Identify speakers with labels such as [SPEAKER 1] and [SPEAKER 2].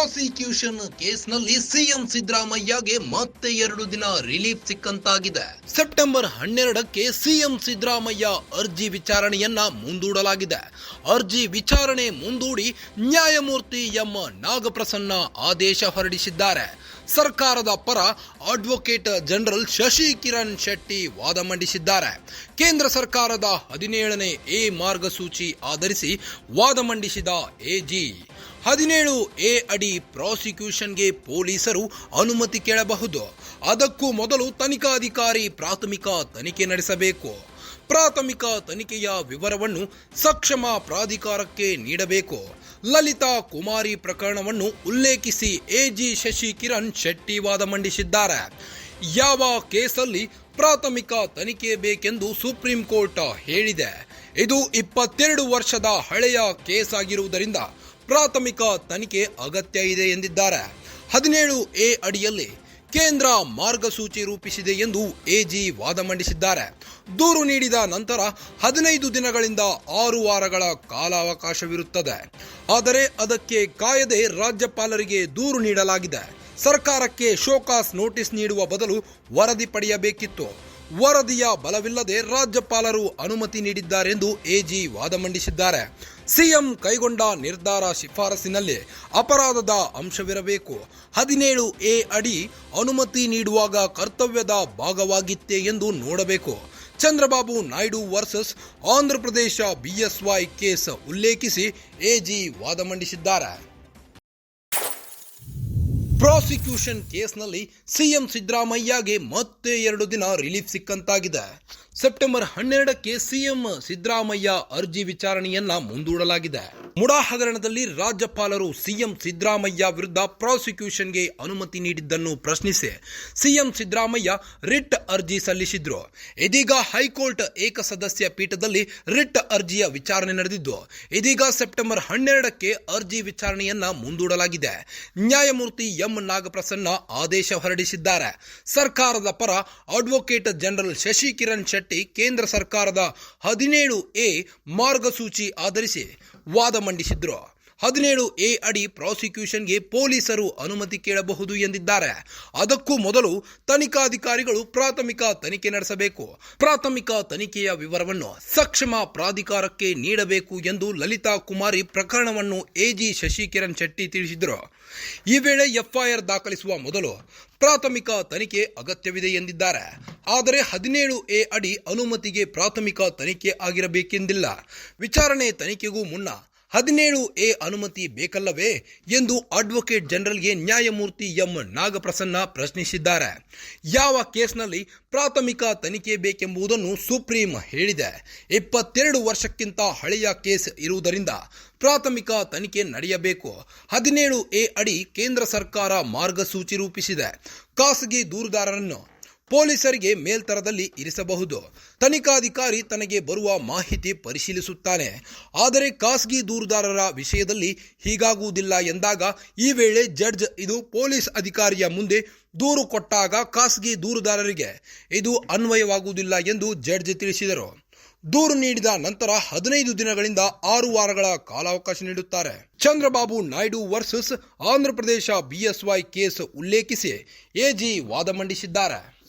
[SPEAKER 1] Prosecution ಕೇಸ್ನಲ್ಲಿ CM ಸಿದ್ದರಾಮಯ್ಯಗೆ ಮತ್ತೆ 2 ದಿನ ರಿಲೀಫ್ ಸಿಕ್ಕಂತಾಗಿದೆ. ಸೆಪ್ಟೆಂಬರ್ 12ಕ್ಕೆ ಸಿಎಂ ಸಿದ್ದರಾಮಯ್ಯ ಅರ್ಜಿ ವಿಚಾರಣೆಯನ್ನ ಮುಂದೂಡಲಾಗಿದೆ. ಅರ್ಜಿ ವಿಚಾರಣೆ ಮುಂದೂಡಿ ನ್ಯಾಯಮೂರ್ತಿ ಎಂ ನಾಗಪ್ರಸನ್ನ ಆದೇಶ ಹೊರಡಿಸಿದ್ದಾರೆ. ಸರ್ಕಾರದ ಪರ ಅಡ್ವೊಕೇಟ್ ಜನರಲ್ ಶಶಿ ಕಿರಣ್ ಶೆಟ್ಟಿ ವಾದ ಮಂಡಿಸಿದ್ದಾರೆ. ಕೇಂದ್ರ ಸರ್ಕಾರದ 17ನೇ ಎ ಮಾರ್ಗಸೂಚಿ ಆಧರಿಸಿ ವಾದ ಮಂಡಿಸಿದ ಎಜಿ 17A ಅಡಿ ಪ್ರಾಸಿಕ್ಯೂಷನ್ಗೆ ಪೊಲೀಸರು ಅನುಮತಿ ಕೇಳಬಹುದು. ಅದಕ್ಕೂ ಮೊದಲು ತನಿಖಾಧಿಕಾರಿ ಪ್ರಾಥಮಿಕ ತನಿಖೆ ನಡೆಸಬೇಕು. ಪ್ರಾಥಮಿಕ ತನಿಖೆಯ ವಿವರವನ್ನು ಸಕ್ಷಮ ಪ್ರಾಧಿಕಾರಕ್ಕೆ ನೀಡಬೇಕು. ಲಲಿತಾ ಕುಮಾರಿ ಪ್ರಕರಣವನ್ನು ಉಲ್ಲೇಖಿಸಿ ಎಜಿ ಶಶಿ ಕಿರಣ್ ಶೆಟ್ಟಿ ವಾದ ಮಂಡಿಸಿದ್ದಾರೆ. ಯಾವ ಕೇಸಲ್ಲಿ ಪ್ರಾಥಮಿಕ ತನಿಖೆ ಬೇಕೆಂದು ಸುಪ್ರೀಂ ಕೋರ್ಟ್ ಹೇಳಿದೆ. ಇದು 22 ವರ್ಷದ ಹಳೆಯ ಕೇಸ್ ಆಗಿರುವುದರಿಂದ ಪ್ರಾಥಮಿಕ ತನಿಖೆ ಅಗತ್ಯ ಇದೆ ಎಂದಿದ್ದಾರೆ. 17A ಅಡಿಯಲ್ಲಿ ಕೇಂದ್ರ ಮಾರ್ಗಸೂಚಿ ರೂಪಿಸಿದೆ ಎಂದು ಎಜಿ ವಾದ ಮಂಡಿಸಿದ್ದಾರೆ. ದೂರು ನೀಡಿದ ನಂತರ 15 ದಿನಗಳಿಂದ 6 ವಾರಗಳ ಕಾಲಾವಕಾಶವಿರುತ್ತದೆ. ಆದರೆ ಅದಕ್ಕೆ ಕಾಯದೆ ರಾಜ್ಯಪಾಲರಿಗೆ ದೂರು ನೀಡಲಾಗಿದೆ. ಸರ್ಕಾರಕ್ಕೆ ಶೋಕಾಸ್ ನೋಟಿಸ್ ನೀಡುವ ಬದಲು ವರದಿ ಪಡೆಯಬೇಕಿತ್ತು. ವರದಿಯ ಬಲವಿಲ್ಲದೆ ರಾಜ್ಯಪಾಲರು ಅನುಮತಿ ನೀಡಿದ್ದಾರೆಂದು ಎಜಿ ವಾದ ಮಂಡಿಸಿದ್ದಾರೆ. ಸಿಎಂ ಕೈಗೊಂಡ ನಿರ್ಧಾರ ಶಿಫಾರಸಿನಲ್ಲಿ ಅಪರಾಧದ ಅಂಶವಿರಬೇಕು. 17A ಅಡಿ ಅನುಮತಿ ನೀಡುವಾಗ ಕರ್ತವ್ಯದ ಭಾಗವಾಗಿತ್ತೇ ಎಂದು ನೋಡಬೇಕು. Chandrababu Naidu versus Andhra Pradesh BSY case ಉಲ್ಲೇಖಿಸಿ ಎಜಿ ವಾದ ಮಂಡಿಸಿದ್ದಾರೆ. ಪ್ರಾಸಿಕ್ಯೂಷನ್ ಕೇಸ್ನಲ್ಲಿ ಸಿಎಂ ಸಿದ್ದರಾಮಯ್ಯಗೆ ಮತ್ತೆ 2 ದಿನ ರಿಲೀಫ್ ಸಿಕ್ಕಂತಾಗಿದೆ. ಸೆಪ್ಟೆಂಬರ್ 12ಕ್ಕೆ ಸಿಎಂ ಸಿದ್ದರಾಮಯ್ಯ ಅರ್ಜಿ ವಿಚಾರಣೆಯನ್ನ ಮುಂದೂಡಲಾಗಿದೆ. ಮುಡಾ ಹಗರಣದಲ್ಲಿ ರಾಜ್ಯಪಾಲರು ಸಿಎಂ ಸಿದ್ದರಾಮಯ್ಯ ವಿರುದ್ಧ ಪ್ರಾಸಿಕ್ಯೂಷನ್ಗೆ ಅನುಮತಿ ನೀಡಿದ್ದನ್ನು ಪ್ರಶ್ನಿಸಿ ಸಿಎಂ ಸಿದ್ದರಾಮಯ್ಯ ರಿಟ್ ಅರ್ಜಿ ಸಲ್ಲಿಸಿದ್ರು. ಇದೀಗ ಹೈಕೋರ್ಟ್ ಏಕಸದಸ್ಯ ಪೀಠದಲ್ಲಿ ರಿಟ್ ಅರ್ಜಿಯ ವಿಚಾರಣೆ ನಡೆದಿದ್ದು, ಇದೀಗ ಸೆಪ್ಟೆಂಬರ್ 12ಕ್ಕೆ ಅರ್ಜಿ ವಿಚಾರಣೆಯನ್ನ ಮುಂದೂಡಲಾಗಿದೆ. ನ್ಯಾಯಮೂರ್ತಿ ಎಂ ನಾಗಪ್ರಸನ್ನ ಆದೇಶ ಹೊರಡಿಸಿದ್ದಾರೆ. ಸರ್ಕಾರದ ಪರ ಅಡ್ವೊಕೇಟ್ ಜನರಲ್ ಶಶಿ ಕಿರಣ್ ಶೆಟ್ಟಿ ಕೇಂದ್ರ ಸರ್ಕಾರದ 17A ಮಾರ್ಗಸೂಚಿ ಆಧರಿಸಿ ವಾದ ಮಂಡಿಸಿದ್ರು. 17A ಅಡಿ ಪ್ರಾಸಿಕ್ಯೂಷನ್ಗೆ ಪೊಲೀಸರು ಅನುಮತಿ ಕೇಳಬಹುದು ಎಂದಿದ್ದಾರೆ. ಅದಕ್ಕೂ ಮೊದಲು ತನಿಖಾಧಿಕಾರಿಗಳು ಪ್ರಾಥಮಿಕ ತನಿಖೆ ನಡೆಸಬೇಕು. ಪ್ರಾಥಮಿಕ ತನಿಖೆಯ ವಿವರವನ್ನು ಸಕ್ಷಮ ಪ್ರಾಧಿಕಾರಕ್ಕೆ ನೀಡಬೇಕು ಎಂದು ಲಲಿತಾ ಕುಮಾರಿ ಪ್ರಕರಣವನ್ನು ಎಜಿ ಶಶಿ ಕಿರಣ್ ಶೆಟ್ಟಿ ತಿಳಿಸಿದರು. ಈ ವೇಳೆ ಎಫ್ಐಆರ್ ದಾಖಲಿಸುವ ಮೊದಲು ಪ್ರಾಥಮಿಕ ತನಿಖೆ ಅಗತ್ಯವಿದೆ ಎಂದಿದ್ದಾರೆ. ಆದರೆ 17A ಅಡಿ ಅನುಮತಿಗೆ ಪ್ರಾಥಮಿಕ ತನಿಖೆ ಆಗಿರಬೇಕೆಂದಿಲ್ಲ. ವಿಚಾರಣೆ ತನಿಖೆಗೂ ಮುನ್ನ 17A ಅನುಮತಿ ಬೇಕಲ್ಲವೇ ಎಂದು ಅಡ್ವೊಕೇಟ್ ಜನರಲ್ಗೆ ನ್ಯಾಯಮೂರ್ತಿ ಎಂ ನಾಗಪ್ರಸನ್ನ ಪ್ರಶ್ನಿಸಿದ್ದಾರೆ. ಯಾವ ಕೇಸ್ನಲ್ಲಿ ಪ್ರಾಥಮಿಕ ತನಿಖೆ ಬೇಕೆಂಬುದನ್ನು ಸುಪ್ರೀಂ ಹೇಳಿದೆ. 22 ವರ್ಷಕ್ಕಿಂತ ಹಳೆಯ ಕೇಸ್ ಇರುವುದರಿಂದ ಪ್ರಾಥಮಿಕ ತನಿಖೆ ನಡೆಯಬೇಕು. 17A ಅಡಿ ಕೇಂದ್ರ ಸರ್ಕಾರ ಮಾರ್ಗಸೂಚಿ ರೂಪಿಸಿದೆ. ಖಾಸಗಿ ದೂರುದಾರರನ್ನು ಪೊಲೀಸರಿಗೆ ಮೇಲ್ತರದಲ್ಲಿ ಇರಿಸಬಹುದು. ತನಿಖಾಧಿಕಾರಿ ತನಗೆ ಬರುವ ಮಾಹಿತಿ ಪರಿಶೀಲಿಸುತ್ತಾನೆ. ಆದರೆ ಖಾಸಗಿ ದೂರುದಾರರ ವಿಷಯದಲ್ಲಿ ಹೀಗಾಗುವುದಿಲ್ಲ ಎಂದಾಗ ಈ ವೇಳೆ ಜಡ್ಜ್ ಇದು ಪೊಲೀಸ್ ಅಧಿಕಾರಿಯ ಮುಂದೆ ದೂರು ಕೊಟ್ಟಾಗ ಖಾಸಗಿ ದೂರುದಾರರಿಗೆ ಇದು ಅನ್ವಯವಾಗುವುದಿಲ್ಲ ಎಂದು ಜಡ್ಜ್ ತಿಳಿಸಿದರು. ದೂರು ನೀಡಿದ ನಂತರ 15 ದಿನಗಳಿಂದ 6 ವಾರಗಳ ಕಾಲಾವಕಾಶ ನೀಡುತ್ತಾರೆ. Chandrababu Naidu versus Andhra Pradesh BSY case ಉಲ್ಲೇಖಿಸಿ ಎಜಿ ವಾದ ಮಂಡಿಸಿದ್ದಾರೆ.